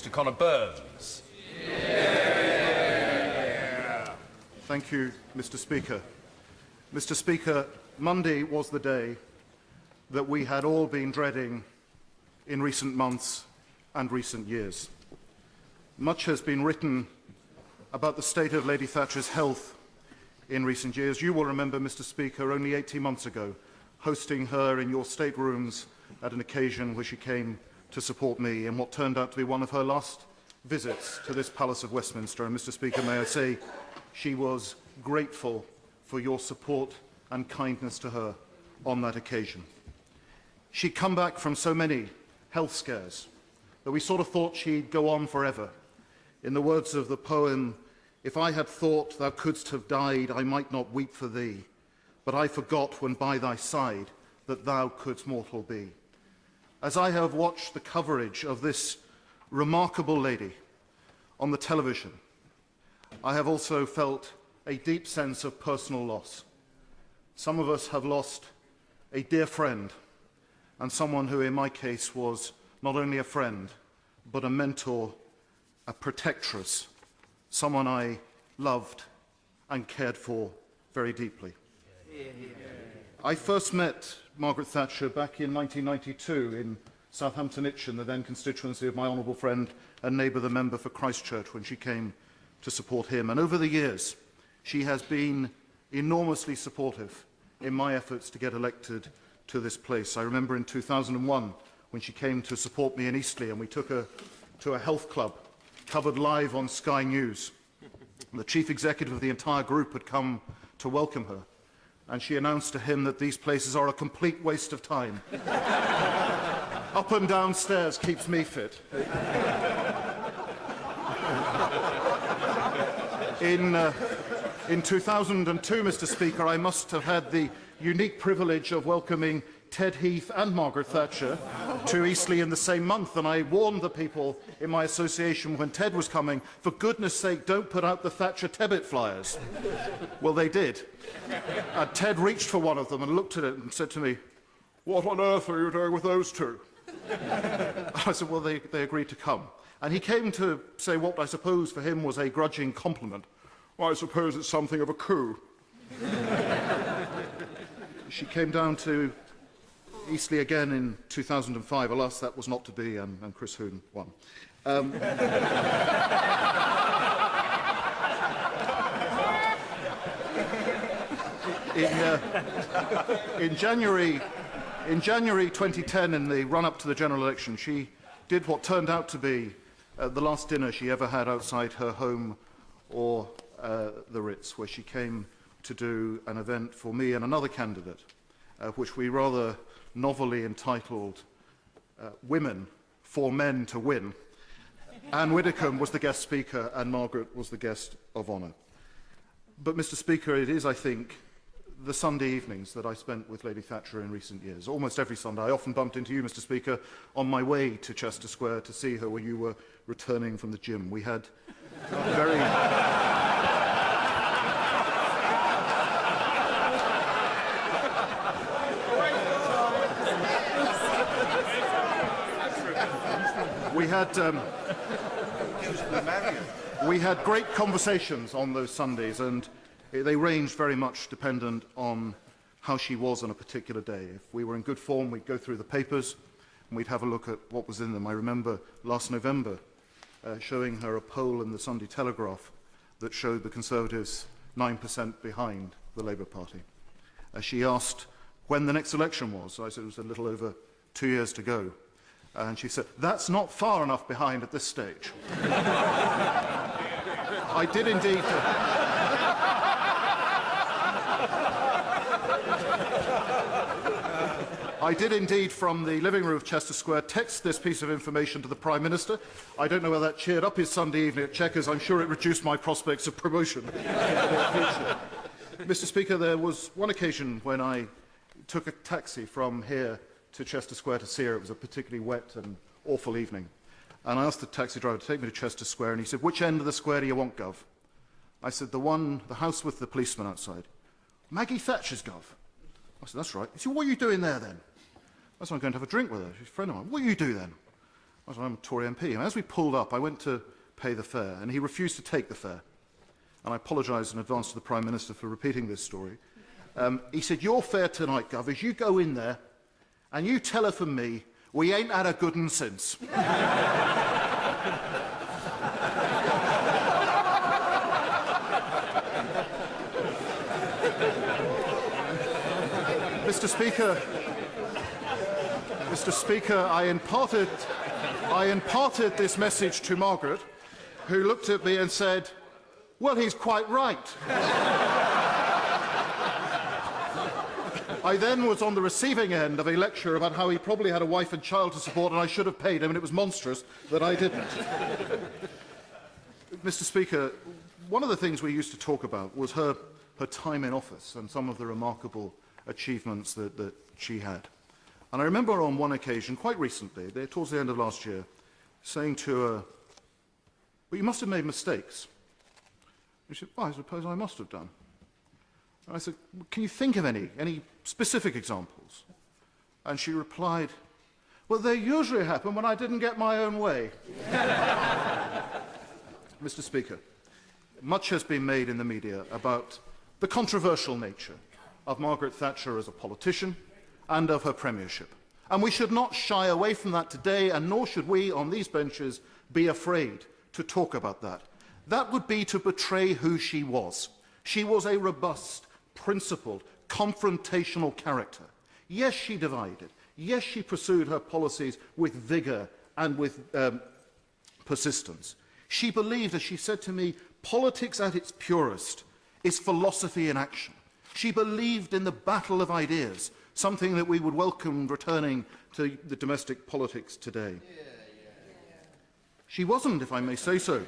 Mr. Conor Burns. Thank you, Mr. Speaker. Mr. Speaker, Monday was the day that we had all been dreading in recent months and recent years. Much has been written about the state of Lady Thatcher's health in recent years. You will remember, Mr. Speaker, only 18 months ago, hosting her in your staterooms at an occasion where she came to support me in what turned out to be one of her last visits to this Palace of Westminster. And, Mr. Speaker, may I say, she was grateful for your support and kindness to her on that occasion. She'd come back from so many health scares that we sort of thought she'd go on forever. In the words of the poem, "If I had thought thou couldst have died, I might not weep for thee, but I forgot when by thy side that thou couldst mortal be." As I have watched the coverage of this remarkable lady on the television, I have also felt a deep sense of personal loss. Some of us have lost a dear friend, and someone who in my case was not only a friend, but a mentor, a protectress, someone I loved and cared for very deeply. I first met Margaret Thatcher back in 1992 in Southampton-Itchen, the then constituency of my honourable friend and neighbour, the member for Christchurch, when she came to support him. And over the years, she has been enormously supportive in my efforts to get elected to this place. I remember in 2001 when she came to support me in Eastleigh and we took her to a health club covered live on Sky News. The chief executive of the entire group had come to welcome her, and she announced to him that these places are a complete waste of time. Up and down stairs keeps me fit. In 2002, Mr. Speaker, I must have had the unique privilege of welcoming Ted Heath and Margaret Thatcher to Eastleigh in the same month, and I warned the people in my association when Ted was coming, for goodness sake, don't put out the Thatcher Tebbit flyers. Well, they did. And Ted reached for one of them and looked at it and said to me, "What on earth are you doing with those two?" I said, well, they agreed to come. And he came to say what I suppose for him was a grudging compliment. Well, I suppose it's something of a coup. She came down to Eastleigh again in 2005. Alas, that was not to be, and Chris Hoon won. In January 2010, in the run-up to the general election, she did what turned out to be the last dinner she ever had outside her home or the Ritz, where she came to do an event for me and another candidate, which we rather novelly entitled Women for Men to Win. Anne Widdecombe was the guest speaker and Margaret was the guest of honour. But, Mr. Speaker, it is, I think, the Sunday evenings that I spent with Lady Thatcher in recent years. Almost every Sunday. I often bumped into you, Mr. Speaker, on my way to Chester Square to see her when you were returning from the gym. We had very... We had great conversations on those Sundays, and they ranged very much dependent on how she was on a particular day. If we were in good form, we'd go through the papers and we'd have a look at what was in them. I remember last November showing her a poll in the Sunday Telegraph that showed the Conservatives 9% behind the Labour Party. She asked when the next election was. I said it was a little over 2 years to go. And she said, "That's not far enough behind at this stage." I did indeed... I did indeed, from the living room of Chester Square, text this piece of information to the Prime Minister. I don't know whether that cheered up his Sunday evening at Chequers. I'm sure it reduced my prospects of promotion. Mr. Speaker, there was one occasion when I took a taxi from here to Chester Square to see her. It was a particularly wet and awful evening. And I asked the taxi driver to take me to Chester Square, and he said, "Which end of the square do you want, Gov?" I said, the house with the policeman outside." "Maggie Thatcher's, Gov." I said, "That's right." He said, "What are you doing there, then?" I said, "I'm going to have a drink with her. She's a friend of mine." "What do you do, then?" I said, I'm a Tory MP. And as we pulled up, I went to pay the fare, and he refused to take the fare. And I apologise in advance to the Prime Minister for repeating this story. He said, your fare tonight, Gov, is you go in there and you tell her from me, we ain't had a good un since. Mr. Speaker, I imparted this message to Margaret, who looked at me and said, well, he's quite right. I then was on the receiving end of a lecture about how he probably had a wife and child to support and I should have paid him, and it was monstrous that I didn't. Mr. Speaker, one of the things we used to talk about was her time in office and some of the remarkable achievements that she had. And I remember on one occasion, quite recently, towards the end of last year, saying to her, well, you must have made mistakes. And she said, well, I suppose I must have done. And I said, can you think of any specific examples? And she replied, well, they usually happen when I didn't get my own way. Mr. Speaker, much has been made in the media about the controversial nature of Margaret Thatcher as a politician and of her premiership. And we should not shy away from that today, and nor should we on these benches be afraid to talk about that. That would be to betray who she was. She was a robust, principled, confrontational character. Yes, she divided. Yes, she pursued her policies with vigour and with persistence. She believed, as she said to me, politics at its purest is philosophy in action. She believed in the battle of ideas, something that we would welcome returning to the domestic politics today. She wasn't, if I may say so,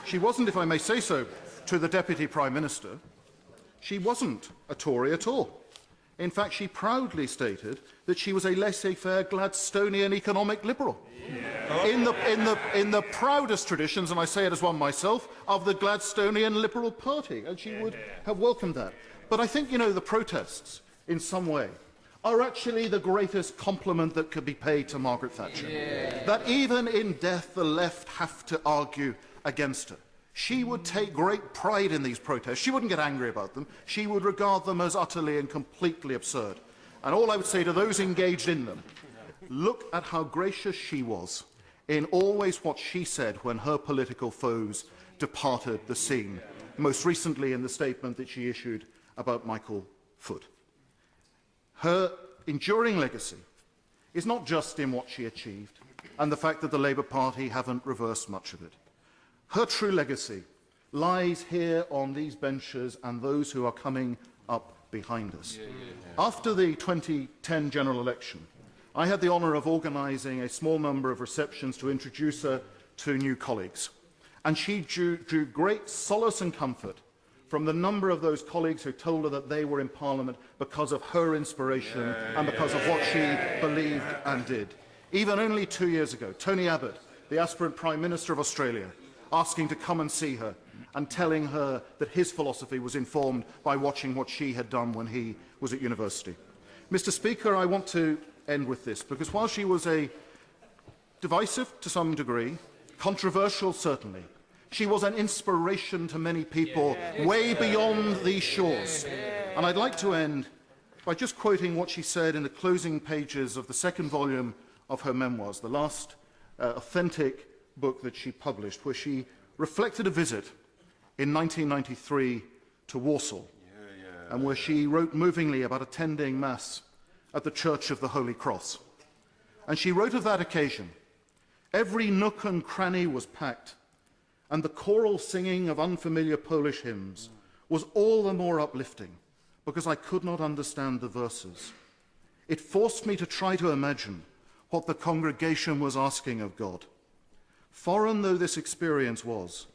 to the Deputy Prime Minister. She wasn't a Tory at all. In fact, she proudly stated that she was a laissez-faire Gladstonian economic liberal. In the proudest traditions, and I say it as one myself, of the Gladstonian Liberal Party, and she would have welcomed that. But I think, the protests, in some way, are actually the greatest compliment that could be paid to Margaret Thatcher. That even in death, the left have to argue against her. She would take great pride in these protests. She wouldn't get angry about them. She would regard them as utterly and completely absurd. And all I would say to those engaged in them, look at how gracious she was in always what she said when her political foes departed the scene, most recently in the statement that she issued about Michael Foot. Her enduring legacy is not just in what she achieved and the fact that the Labour Party haven't reversed much of it. Her true legacy lies here on these benches and those who are coming up behind us. After the 2010 general election, I had the honour of organising a small number of receptions to introduce her to new colleagues. And she drew great solace and comfort from the number of those colleagues who told her that they were in Parliament because of her inspiration and because of what she believed and did. Even only 2 years ago, Tony Abbott, the aspirant Prime Minister of Australia, asking to come and see her and telling her that his philosophy was informed by watching what she had done when he was at university. Mr. Speaker, I want to end with this, because while she was a divisive to some degree, controversial certainly, she was an inspiration to many people way beyond these shores. And I'd like to end by just quoting what she said in the closing pages of the second volume of her memoirs, the last authentic book that she published, where she reflected a visit in 1993 to Warsaw, and where she wrote movingly about attending Mass at the Church of the Holy Cross. And she wrote of that occasion, every nook and cranny was packed, and the choral singing of unfamiliar Polish hymns was all the more uplifting because I could not understand the verses. It forced me to try to imagine what the congregation was asking of God. Foreign though this experience was,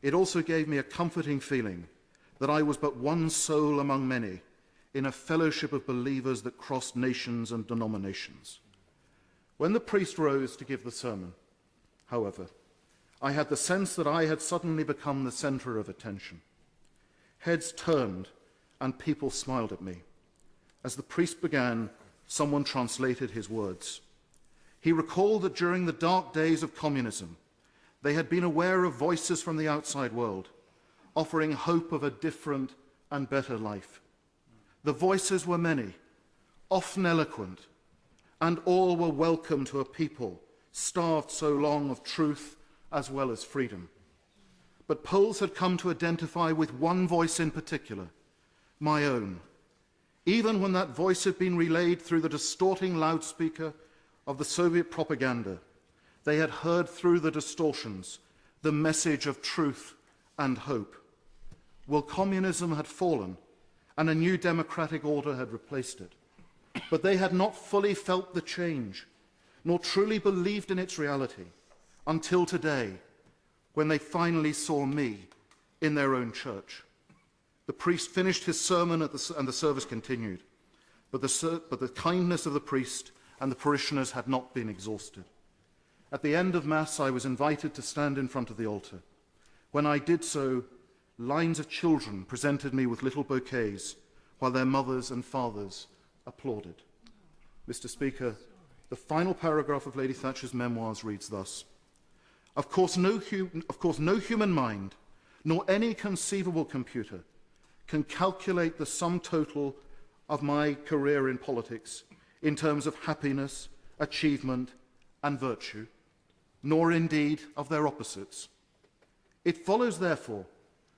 it also gave me a comforting feeling that I was but one soul among many in a fellowship of believers that crossed nations and denominations. When the priest rose to give the sermon, however, I had the sense that I had suddenly become the centre of attention. Heads turned and people smiled at me. As the priest began, someone translated his words. He recalled that during the dark days of communism, they had been aware of voices from the outside world, offering hope of a different and better life. The voices were many, often eloquent, and all were welcome to a people starved so long of truth as well as freedom. But Poles had come to identify with one voice in particular, my own, even when that voice had been relayed through the distorting loudspeaker of the Soviet propaganda. They had heard through the distortions the message of truth and hope. Well, communism had fallen, and a new democratic order had replaced it. But they had not fully felt the change, nor truly believed in its reality, until today, when they finally saw me in their own church. The priest finished his sermon and the service continued, but the kindness of the priest and the parishioners had not been exhausted. At the end of Mass, I was invited to stand in front of the altar. When I did so, lines of children presented me with little bouquets, while their mothers and fathers applauded. Mr. Speaker, the final paragraph of Lady Thatcher's memoirs reads thus: Of course, no human mind, nor any conceivable computer, can calculate the sum total of my career in politics in terms of happiness, achievement, and virtue, nor indeed of their opposites. It follows, therefore,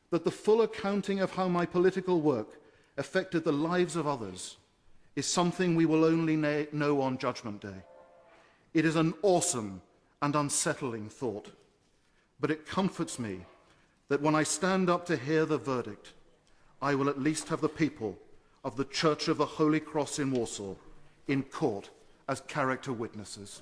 that the full accounting of how my political work affected the lives of others is something we will only know on Judgment Day. It is an awesome and unsettling thought, but it comforts me that when I stand up to hear the verdict, I will at least have the people of the Church of the Holy Cross in Warsaw in court as character witnesses.